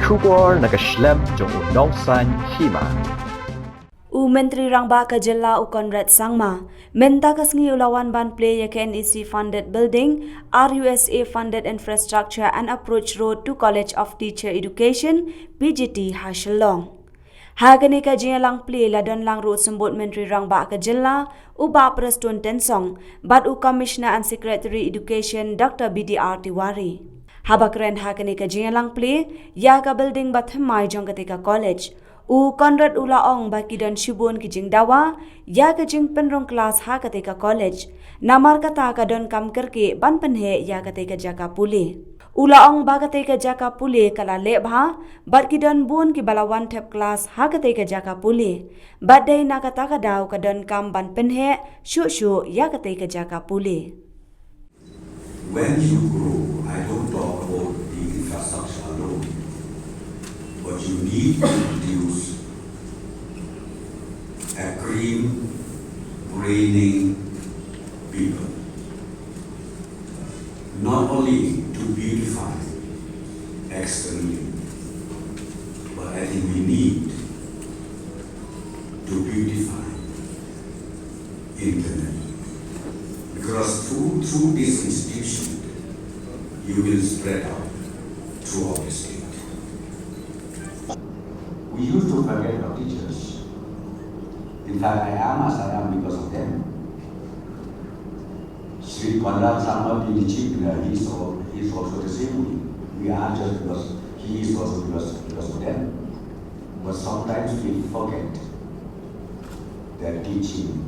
Shubor nakaslem jong nongsan Hima. Myntri Rangbah ka jilla Konrad Sangma, mentakas ngi ulawan ban play ya KNEC funded building, RUSA funded infrastructure and approach road to College of Teacher Education, PGT Hashalong. Hagani ka lang play ladon lang road sembut Myntri Rangbah ka jilla, uba Preston Tensong, bad Commissioner and Secretary Education Dr. BDR Tiwari. Habakren hagani ka lang play, ya ka building bathamai Jong ka college. Konrad ulaong bakidan shibun kijing dawa, ya kijing penrong kelas ha kateka college. Namar kata kadon kam kerke ban penhe ya kateka jaka puli. Ulaong ba kateka jaka puli kala lebha, bat kidan bun ki balawan tep kelas ha kateka jaka puli. Bat day na kata kadaw kadon kam ban penhe, shu ya kateka jaka puli. When you grow, I don't talk about the infrastructure alone, but you need to produce a green, braining people. Not only to beautify externally, but I think we need to beautify internally. Because through this institution, you will spread out throughout the state. We used to forget our teachers. In fact, I am as I am because of them. Sri Konrad Sangma being the chief, he's also the same way. We are just because he is also because of them. But sometimes we forget their teaching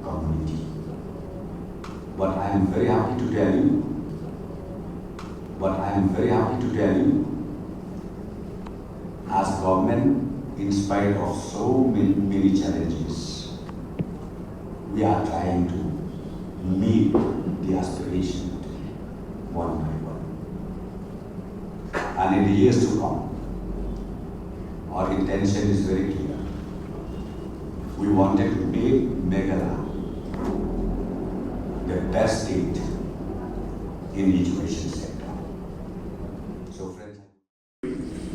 community. But I am very happy to tell you, as government, in spite of so many challenges, we are trying to meet the aspiration one by one. And in the years to come, our intention is very clear. We wanted to make Meghalaya the best state in the education sector. So friends,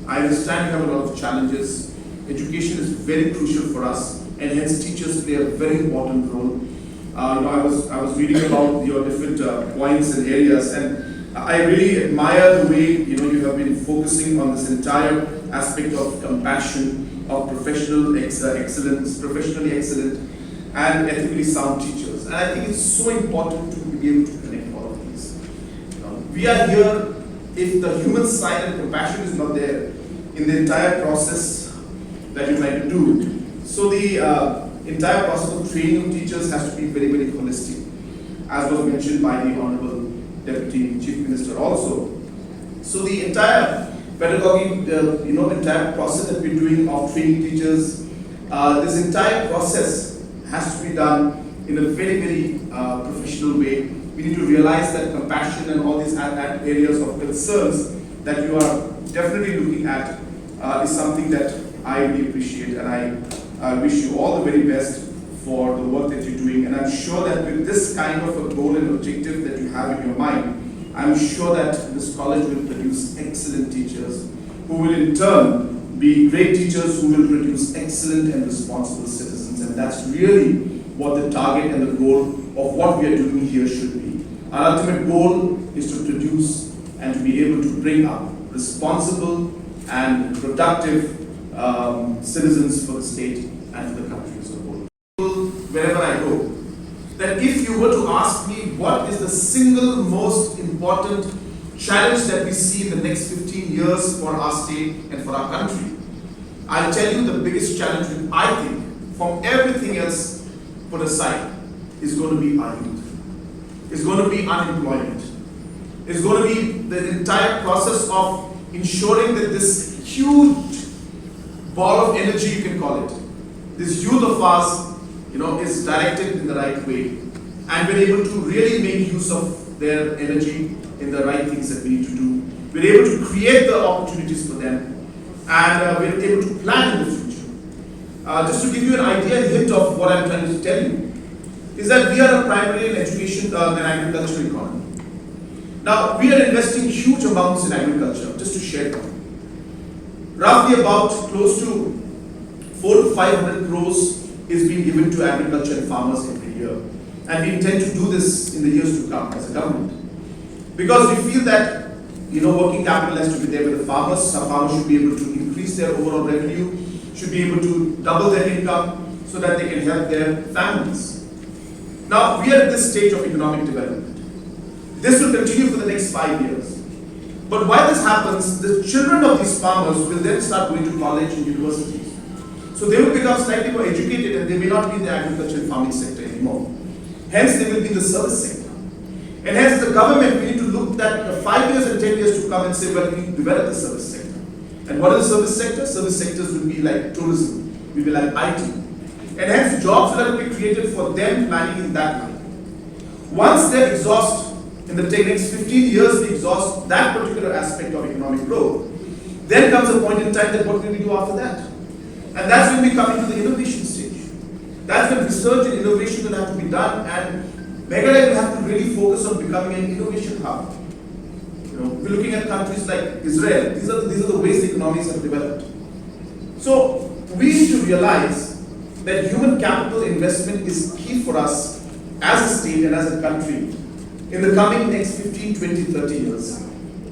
I understand you have a lot of challenges. Education is very crucial for us, and hence teachers play a very important role. I was reading about your different points and areas, and I really admire the way you have been focusing on this entire aspect of compassion, of professionally excellent, and ethically sound teachers. And I think it's so important to be able to connect all of these. We are here, if the human side and compassion is not there in the entire process that you try to do. So the entire process of training of teachers has to be very, very holistic, as was mentioned by the Honorable Deputy Chief Minister also. So the entire pedagogy, entire process that we're doing of training teachers, this entire process has to be done in a very, very professional way. We need to realize that compassion and all these areas of concerns that you are definitely looking at is something that I really appreciate, and I wish you all the very best for the work that you're doing. And I'm sure that with this kind of a goal and objective that you have in your mind, I'm sure that this college will produce excellent teachers who will in turn be great teachers who will produce excellent and responsible citizens. And that's really what the target and the goal of what we are doing here should be. Our ultimate goal is to produce and to be able to bring up responsible and productive citizens for the state and for the country as a whole. Wherever I go, that if you were to ask me what is the single most important challenge that we see in the next 15 years for our state and for our country, I'll tell you the biggest challenge that I think, from everything else put aside, is going to be our youth. It's going to be unemployment. It's going to be the entire process of ensuring that this huge ball of energy, you can call it, this youth of ours, is directed in the right way, and we're able to really make use of their energy in the right things that we need to do. We're able to create the opportunities for them, and we're able to plan in the future. Just to give you an idea, a hint of what I'm trying to tell you, is that we are a primarily an education and agricultural economy. Now, we are investing huge amounts in agriculture, just to share them. roughly about close to 400 to 500 crores is being given to agriculture and farmers every year. And we intend to do this in the years to come as a government. Because we feel that, working capital has to be there with the farmers. Some farmers should be able to increase their overall revenue, should be able to double their income so that they can help their families. Now, we are at this stage of economic development. This will continue for the next 5 years. But while this happens, the children of these farmers will then start going to college and universities. So they will become slightly more educated and they may not be in the agriculture and farming sector anymore. Hence, they will be in the service sector. And hence, as a government, we need to look at 5 years and 10 years to come and say, well, we need to develop the service sector. And what is the service sector? Service sectors will be like tourism, will be like IT. And hence, jobs will have to be created for them planning in that line. Once they exhaust, in the next 15 years, they exhaust that particular aspect of economic growth, then comes a point in time that what will we do after that? And that's when we come into the innovation stage. That's when research and innovation will have to be done, and Meghalaya will have to really focus on becoming an innovation hub. We're looking at countries like Israel. These are the ways the economies have developed. So we need to realize that human capital investment is key for us as a state and as a country in the coming next 15, 20, 30 years.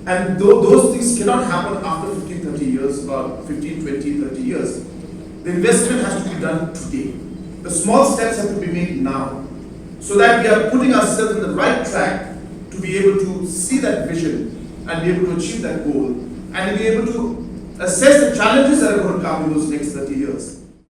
And those things cannot happen after 15, 30 years, about 15, 20, 30 years. The investment has to be done today. The small steps have to be made now, so that we are putting ourselves on the right track to be able to see that vision and be able to achieve that goal, and be able to assess the challenges that are going to come in those next 30 years.